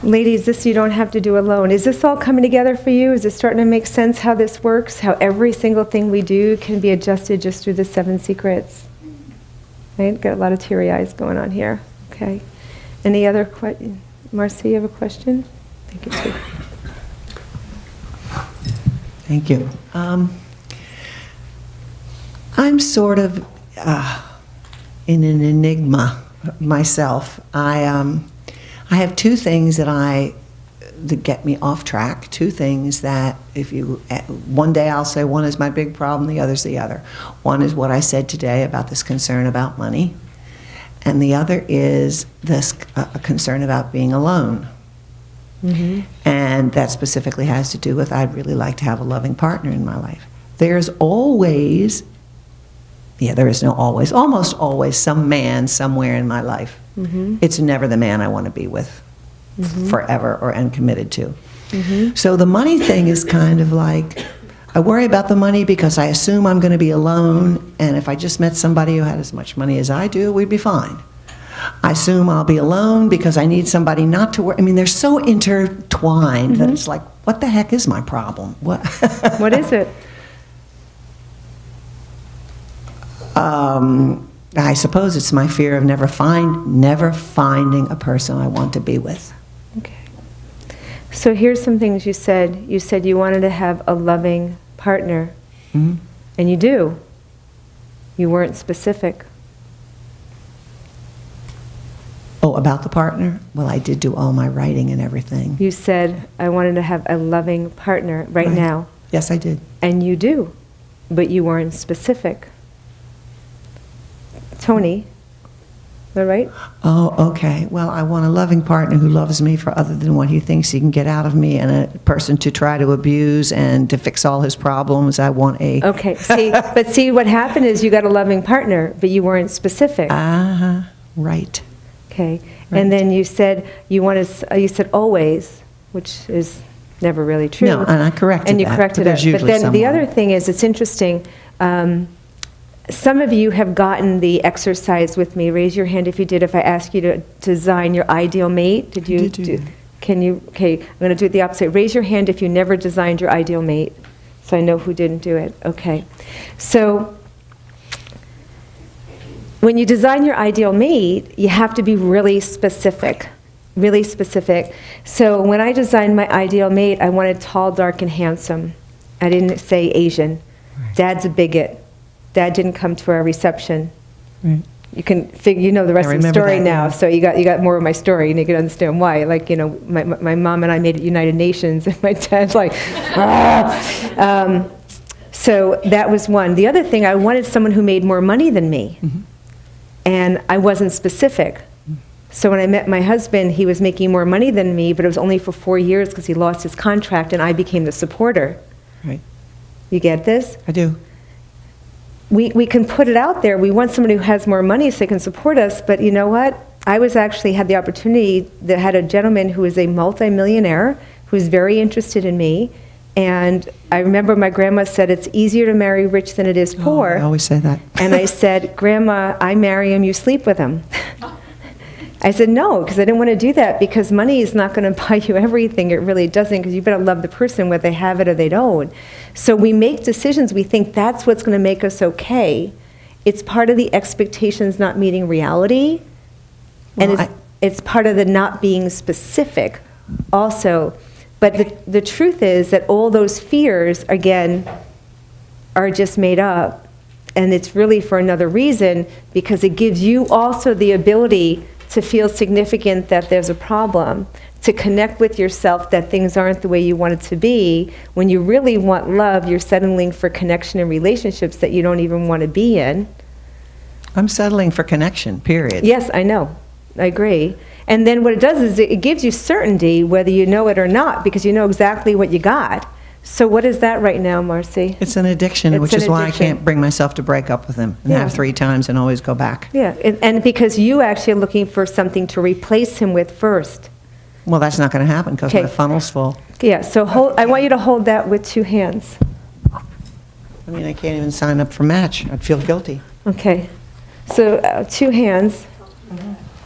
Ladies, this you don't have to do alone. Is this all coming together for you? Is it starting to make sense how this works? How every single thing we do can be adjusted just through the 7 secrets? Right? Got a lot of teary eyes going on here. Okay. Any other questions? Marcie, you have a question? Thank you, too. Thank you. I'm sort of in an enigma myself. I have 2 things that get me off track. 2 things that one day I'll say one is my big problem, the other's the other. One is what I said today about this concern about money, and the other is this a concern about being alone. Mm-hmm. And that specifically has to do with I'd really like to have a loving partner in my life. There's always, there is no always, almost always some man somewhere in my life. Mm-hmm. It's never the man I want to be with forever and committed to. Mm-hmm. So the money thing is kind of like, I worry about the money because I assume I'm going to be alone, and if I just met somebody who had as much money as I do, we'd be fine. I assume I'll be alone because I need somebody not to worry. I mean, they're so intertwined that it's like, what the heck is my problem? What is it? I suppose it's my fear of never finding a person I want to be with. Okay. So here's some things you said. You said you wanted to have a loving partner. Mm-hmm. And you do. You weren't specific. Oh, about the partner? Well, I did do all my writing and everything. You said, I wanted to have a loving partner right now. Yes, I did. And you do. But you weren't specific. Tony, is that right? Oh, okay. Well, I want a loving partner who loves me for other than what he thinks he can get out of me, and a person to try to abuse and to fix all his problems. I want a... Okay, see, what happened is you got a loving partner, but you weren't specific. Right. Okay, right. And then you said you said always, which is never really true. No, and I corrected that. And you corrected it. But then the other thing is, it's interesting, some of you have gotten the exercise with me. Raise your hand if you did. If I ask you to design your ideal mate, did you do? Can you? Okay, I'm going to do it the opposite. Raise your hand if you never designed your ideal mate, so I know who didn't do it. Okay, so when you design your ideal mate, you have to be really specific. Really specific. So when I designed my ideal mate, I wanted tall, dark, and handsome. I didn't say Asian. Right. Dad's a bigot. Dad didn't come to our reception. Right. You can figure, you know the rest of the story now. Yeah. So you got more of my story, and you can understand why. Like, my mom and I made it United Nations, and my dad's like, so that was one. The other thing, I wanted someone who made more money than me, and I wasn't specific. So when I met my husband, he was making more money than me, but it was only for 4 years because he lost his contract, and I became the supporter. Right. You get this? I do. We can put it out there. We want somebody who has more money so they can support us, but you know what? I had the opportunity that had a gentleman who was a multimillionaire who was very interested in me, and I remember my grandma said, it's easier to marry rich than it is poor. I always say that. And I said, Grandma, I marry him, you sleep with him. I said, no, because I didn't want to do that, because money is not going to buy you everything. It really doesn't, because you better love the person whether they have it or they don't. So we make decisions, we think that's what's going to make us okay. It's part of the expectations not meeting reality, and it's part of the not being specific also. But the truth is that all those fears, again, are just made up, and it's really for another reason, because it gives you also the ability to feel significant that there's a problem, to connect with yourself that things aren't the way you want it to be. When you really want love, you're settling for connection and relationships that you don't even want to be in. I'm settling for connection, period. Yes, I know. I agree. And then what it does is it gives you certainty whether you know it or not, because you know exactly what you got. So what is that right now, Marcie? It's an addiction, which is why I can't bring myself to break up with him and have 3 times and always go back. Yeah, and because you actually are looking for something to replace him with first. Well, that's not going to happen because my funnel's full. Yeah, so I want you to hold that with 2 hands. I mean, I can't even sign up for Match. I'd feel guilty. Okay, so 2 hands.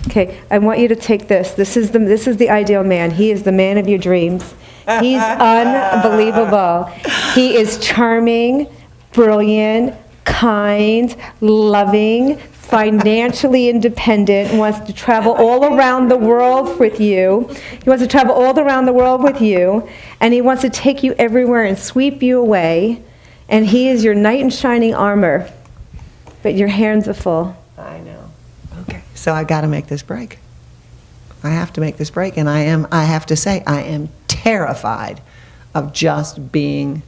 Okay, I want you to take this. This is the ideal man. He is the man of your dreams. He's unbelievable. He is charming, brilliant, kind, loving, financially independent, wants to travel all around the world with you. He wants to travel all around the world with you, and he wants to take you everywhere and sweep you away. And he is your knight in shining armor, but your hands are full. I know. Okay. So I got to make this break. I have to make this break, and I have to say, I am terrified of just being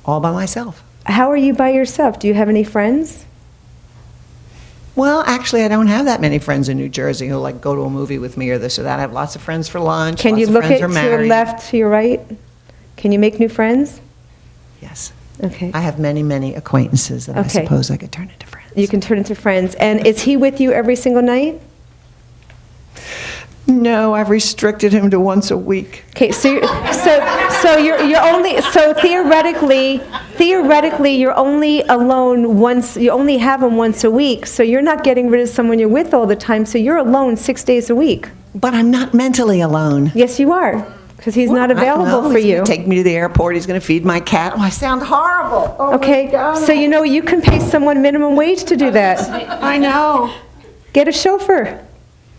all by myself. How are you by yourself? Do you have any friends? Well, actually, I don't have that many friends in New Jersey who like go to a movie with me or this or that. I have lots of friends for lunch. Can you lots of look friends at are to your married. left, to your right? Can you make new friends? Yes. Okay. I have many, many acquaintances that I Okay. suppose I could turn into friends. You can turn into friends. And is he with you every single night? No, I've restricted him to once a week. Okay, so you're only, so theoretically you're only alone once, you only have him once a week, so you're not getting rid of someone you're with all the time, so you're alone 6 days a week. But I'm not mentally alone. Yes, you are, because he's not I don't available know. for He's you. gonna take me to the airport. He's going to feed my cat. Oh, I sound horrible. Oh, Okay, my God. so you know you can pay someone minimum wage to do that. I know. Get a chauffeur.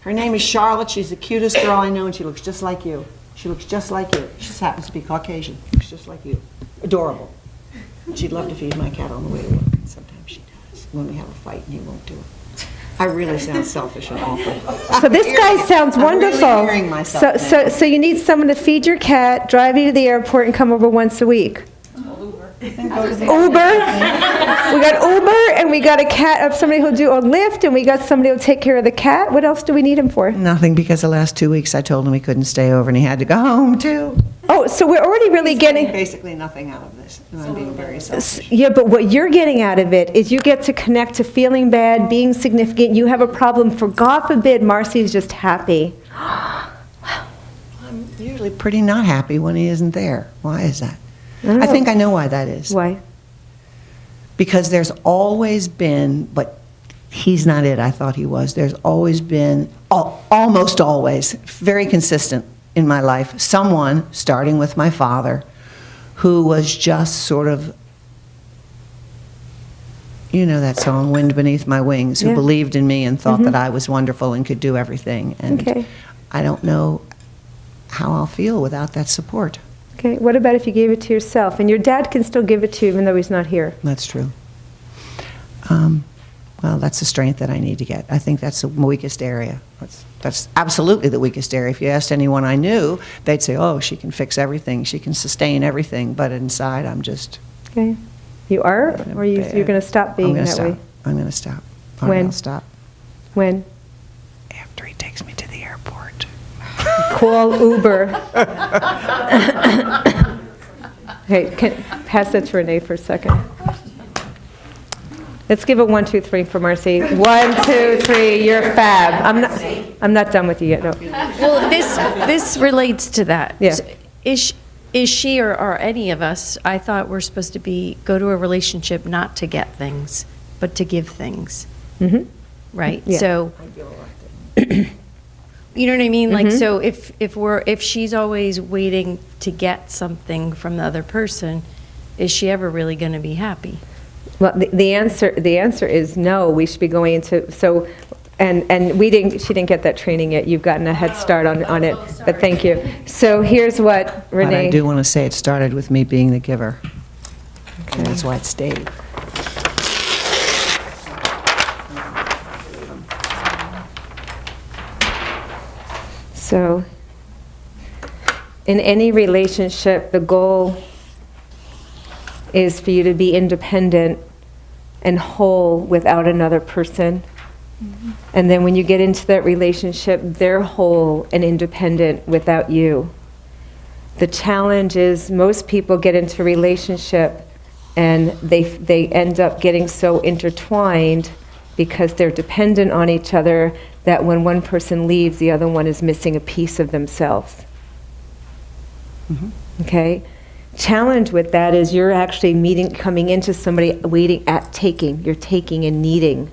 Her name is Charlotte. She's the cutest girl I know, and she looks just like you. She looks just like you. She just happens to be Caucasian. Looks just like you. Adorable. She'd love to feed my cat on the way to work. Sometimes she does, when we have a fight and he won't do it. I really sound selfish and awful. So this guy sounds wonderful. I'm really hearing myself So you need someone to feed your cat, drive you to the airport, and come over once a week. Uber. We got Uber, and we got a cat of somebody who'll do a Lyft, and we got somebody who'll take care of the cat. What else do we need him for? Nothing, because the last 2 weeks I told him he couldn't stay over and he had to go home too. Oh, so we're already really getting. Basically nothing out of this, and I'm being very selfish. Yeah, but what you're getting out of it is you get to connect to feeling bad, being significant. You have a problem. For God forbid, Marcie is just happy. I'm usually pretty not happy when he isn't there. Why is that? don't I know. think I know why that is. Why? Because there's always been, but he's not it, I thought he was. There's always been, almost always, very consistent in my life, someone, starting with my father, who was just sort of, you know that song, Wind Beneath My Wings, who Yeah. believed in me and thought that I was wonderful and could do everything. And Okay. I don't know how I'll feel without that support. Okay, what about if you gave it to yourself? And your dad can still give it to you even though he's not here. That's true. Well, that's the strength that I need to get. I think that's the weakest area. That's absolutely the weakest area. If you asked anyone I knew, they'd say, oh, she can fix everything, she can sustain everything, but inside I'm just... Okay. You are? Or you're going to stop being that way? I'm going to stop. When? I'll stop. When? After he takes me to the airport. Call Uber. Hey, pass that to Renee for a second. Let's give a 1, 2, 3 for Marcie. 1, 2, 3. You're fab. I'm not done with you yet. No. Well, this relates to that. Yeah. Is she or any of us? I thought we're supposed to go to a relationship not to get things, but to give things. Mm-hmm. Right. Yeah. So. You know what I mean? Like, so if she's always waiting to get something from the other person, is she ever really going to be happy? Well, the answer is no. We should be going into and she didn't get that training yet. You've gotten a head start on it, but thank you. So here's what But Renee. I do want to say it started with me being the giver. And that's why it stayed. So, in any relationship, the goal is for you to be independent and whole without another person. And then when you get into that relationship, they're whole and independent without you. The challenge is most people get into a relationship and they end up getting so intertwined because they're dependent on each other that when one person leaves, the other one is missing a piece of themselves. Okay? Challenge with that is you're actually coming into somebody you're taking and needing.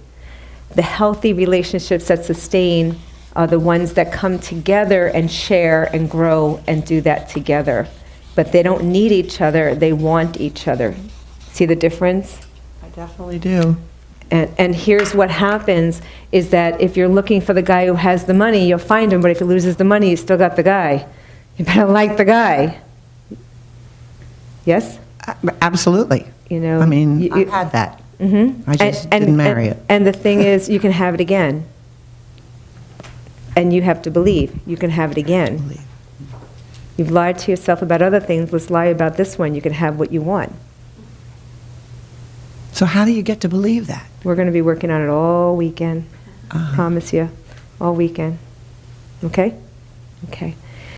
The healthy relationships that sustain are the ones that come together and share and grow and do that together. But they don't need each other, they want each other. See the difference? I definitely do. And here's what happens, is that if you're looking for the guy who has the money, you'll find him, but if he loses the money, you still got the guy. You better like the guy. Yes? Absolutely. You know, I mean, you- I've had that. Mm-hmm. I just didn't marry it. And the thing is, you can have it again. And you have to believe you can have it again. You've lied to yourself about other things, let's lie about this one, you can have what you want. So how do you get to believe that? We're going to be working on it all weekend. Promise you, all weekend. Okay? Okay.